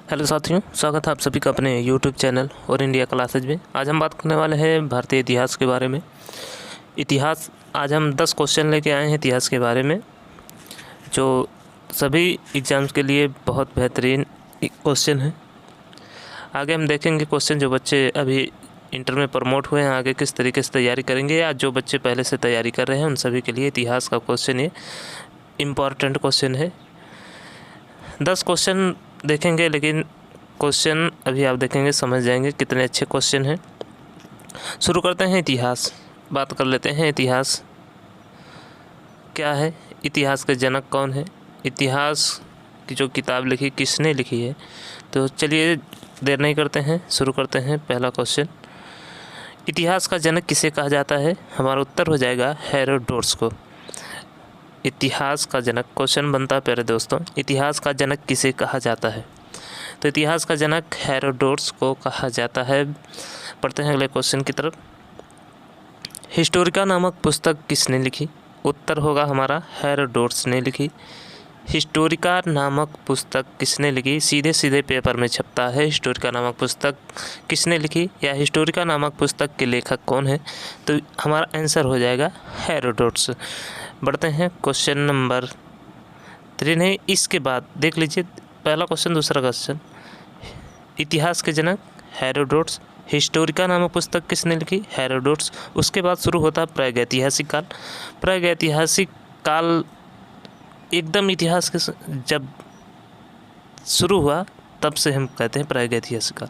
Hello साथियों, स्वागत है आप सभी का अपने यूट्यूब चैनल और इंडिया क्लासेज में। आज हम बात करने वाले हैं भारतीय इतिहास के बारे में। इतिहास आज हम 10 क्वेश्चन लेके आए हैं इतिहास के बारे में, जो सभी एग्ज़ाम्स के लिए बहुत बेहतरीन क्वेश्चन है। आगे हम देखेंगे क्वेश्चन जो बच्चे अभी इंटर में प्रमोट हुए हैं आगे किस तरीके से तैयारी करेंगे, या जो बच्चे पहले से तैयारी कर रहे हैं उन सभी के लिए इतिहास का क्वेश्चन ये इम्पॉर्टेंट क्वेश्चन है। 10 क्वेश्चन देखेंगे, लेकिन क्वेश्चन अभी आप देखेंगे समझ जाएंगे कितने अच्छे क्वेश्चन हैं। शुरू करते हैं इतिहास, बात कर लेते हैं इतिहास क्या है, इतिहास के जनक कौन है, इतिहास की जो किताब लिखी किसने लिखी है। तो चलिए देर नहीं करते हैं, शुरू करते हैं। पहला क्वेश्चन, इतिहास का जनक किसे कहा जाता है? हमारा उत्तर हो जाएगा हेरोडोटस को। इतिहास का जनक क्वेश्चन बनता है प्यारे दोस्तों, इतिहास का जनक किसे कहा जाता है? तो इतिहास का जनक हेरोडोटस को कहा जाता है। पढ़ते हैं अगले क्वेश्चन की तरफ। हिस्टोरिका नामक पुस्तक किसने लिखी? उत्तर होगा हमारा हेरोडोटस ने लिखी। हिस्टोरिका नामक पुस्तक किसने लिखी? सीधे सीधे पेपर में छपता है हिस्टोरिका नामक पुस्तक किसने लिखी, या हिस्टोरिका नामक पुस्तक के लेखक कौन है? तो हमारा आंसर हो जाएगा हेरोडोटस। बढ़ते हैं क्वेश्चन नंबर 3 है। इसके बाद देख लीजिए पहला क्वेश्चन, दूसरा क्वेश्चन। इतिहास के जनक हेरोडोटस, हिस्टोरिका नामक पुस्तक किसने लिखी? हेरोडोटस। उसके बाद शुरू होता है प्रागैतिहासिक काल। प्रागैतिहासिक काल एकदम इतिहास के जब शुरू हुआ तब से हम कहते हैं प्रागैतिहासिक काल।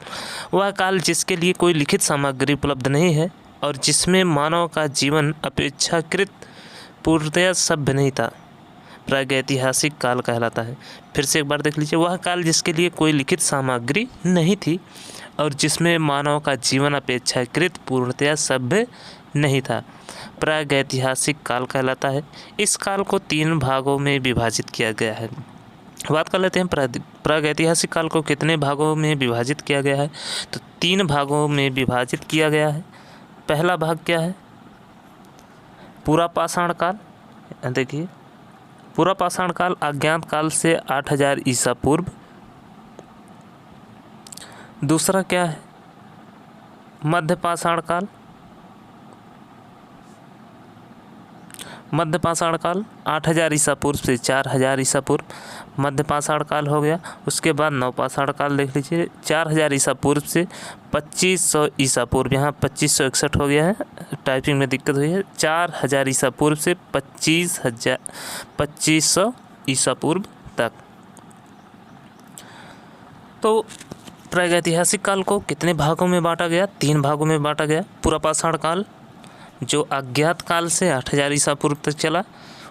वह काल जिसके लिए कोई लिखित सामग्री उपलब्ध नहीं है और जिसमें मानव का जीवन अपेक्षाकृत पूर्णतया सभ्य नहीं था, प्रागैतिहासिक काल कहलाता है। फिर से एक बार देख लीजिए, वह काल जिसके लिए कोई लिखित सामग्री नहीं थी और जिसमें मानव का जीवन अपेक्षाकृत पूर्णतया सभ्य नहीं था, प्रागैतिहासिक काल कहलाता है। इस काल को 3 भागों में विभाजित किया गया है। बात कर लेते हैं प्रागैतिहासिक काल को कितने भागों में विभाजित किया गया है। तो 3 भागों में विभाजित किया गया है। पहला भाग क्या है? पूरा पाषाण काल। देखिए, पूरा पाषाण काल अज्ञात काल से 8000 ईसा पूर्व। दूसरा क्या है? मध्य पाषाण काल। मध्य पाषाण काल 8000 ईसा पूर्व से 4000 ईसा पूर्व, मध्य पाषाण काल हो गया। उसके बाद नव पाषाण काल देख लीजिए, 4000 ईसा पूर्व से 2500 ईसा पूर्व। यहाँ 2561 हो गया है, टाइपिंग में दिक्कत हुई है। 4000 ईसा पूर्व से 2500 ईसा पूर्व तक। तो प्रागैतिहासिक काल को कितने भागों में बांटा गया? 3 भागों में बांटा गया। पूरा पाषाण काल जो अज्ञात काल से 8000 ईसा पूर्व तक चला।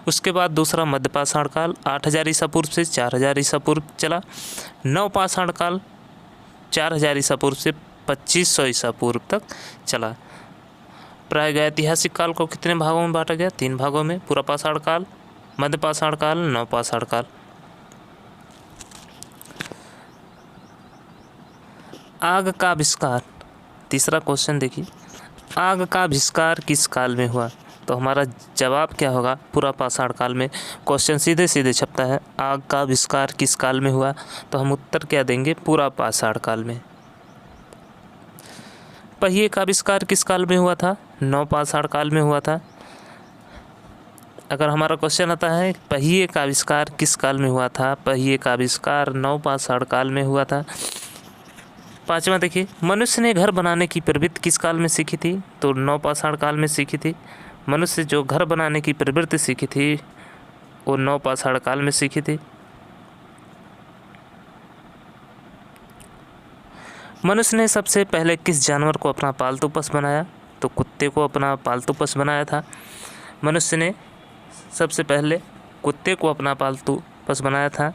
उसके बाद दूसरा मध्य पाषाण काल 8000 ईसा पूर्व से 4000 ईसा पूर्व चला। नव पाषाण काल 4000 ईसा पूर्व से 2500 ईसा पूर्व तक चला। प्रागैतिहासिक काल को कितने भागों में बांटा गया? 3 भागों में। पूरा पाषाण काल, मध्य पाषाण काल, नव पाषाण काल। आग का आविष्कार, तीसरा क्वेश्चन देखिए, आग का आविष्कार किस काल में हुआ? तो हमारा जवाब क्या होगा? पूरा पाषाण काल में। क्वेश्चन सीधे सीधे छपता है, आग का आविष्कार किस काल में हुआ? तो हम उत्तर क्या देंगे? पूरा पाषाण काल में। पहिए का आविष्कार किस काल में हुआ था? नव पाषाण काल में हुआ था। अगर हमारा क्वेश्चन आता है पहिए का आविष्कार किस काल में हुआ था? पहिए का आविष्कार नव पाषाण काल में हुआ था। 5वां देखिए, मनुष्य ने घर बनाने की प्रवृत्ति किस काल में सीखी थी? तो नव पाषाण काल में सीखी थी। मनुष्य जो घर बनाने की प्रवृत्ति सीखी थी वो नव पाषाण काल में सीखी थी। मनुष्य ने सबसे पहले किस जानवर को अपना पालतू पशु बनाया? तो कुत्ते को अपना पालतू पशु बनाया था। मनुष्य ने सबसे पहले कुत्ते को अपना पालतू पशु बनाया था।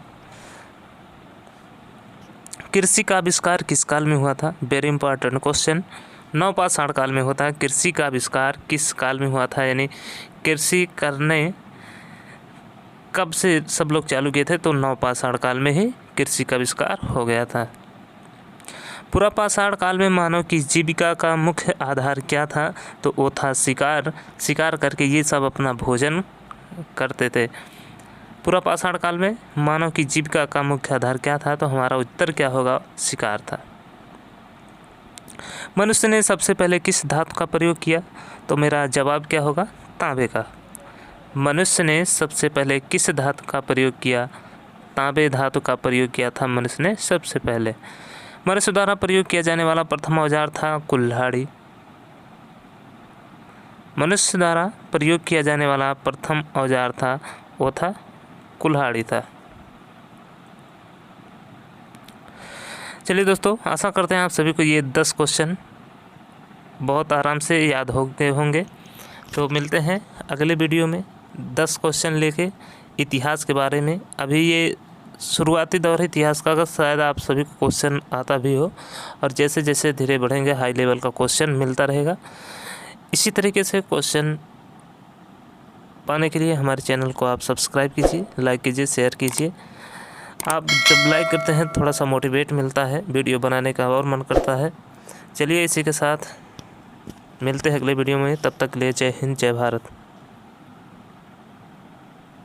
कृषि का आविष्कार किस काल में हुआ था? Very important question. नव पाषाण काल में होता है। कृषि का आविष्कार किस काल में हुआ था, यानी कृषि करने कब से सब लोग चालू किए थे? तो नव पाषाण काल में ही कृषि का आविष्कार हो गया था। पूरा पाषाण काल में मानव की जीविका का मुख्य आधार क्या था? तो वो था शिकार। शिकार करके ये सब अपना भोजन करते थे। पूरा पाषाण काल में मानव की जीविका का मुख्य आधार क्या था? तो हमारा उत्तर क्या होगा? शिकार था। मनुष्य ने सबसे पहले किस धातु का प्रयोग किया? तो मेरा जवाब क्या होगा? तांबे का। मनुष्य ने सबसे पहले किस धातु का प्रयोग किया? तांबे धातु का प्रयोग किया था मनुष्य ने सबसे पहले। मनुष्य द्वारा प्रयोग किया जाने वाला प्रथम औजार था कुल्हाड़ी। मनुष्य द्वारा प्रयोग किया जाने वाला प्रथम औजार था वो था कुल्हाड़ी था। चलिए दोस्तों, आशा करते हैं आप सभी को ये 10 क्वेश्चन बहुत आराम से याद हो गए होंगे। तो मिलते हैं अगले वीडियो में 10 क्वेश्चन लेके इतिहास के बारे में। अभी ये शुरुआती दौर है इतिहास का, शायद आप सभी को क्वेश्चन आता भी हो, और जैसे जैसे धीरे बढ़ेंगे हाई लेवल का क्वेश्चन मिलता रहेगा। इसी तरीके से क्वेश्चन पाने के लिए हमारे चैनल को आप सब्सक्राइब कीजिए, लाइक कीजिए, शेयर कीजिए। आप जब लाइक करते हैं थोड़ा सा मोटिवेट मिलता है, वीडियो बनाने का और मन करता है। चलिए इसी के साथ मिलते हैं अगले वीडियो में, तब तक के लिए जय हिंद, जय भारत।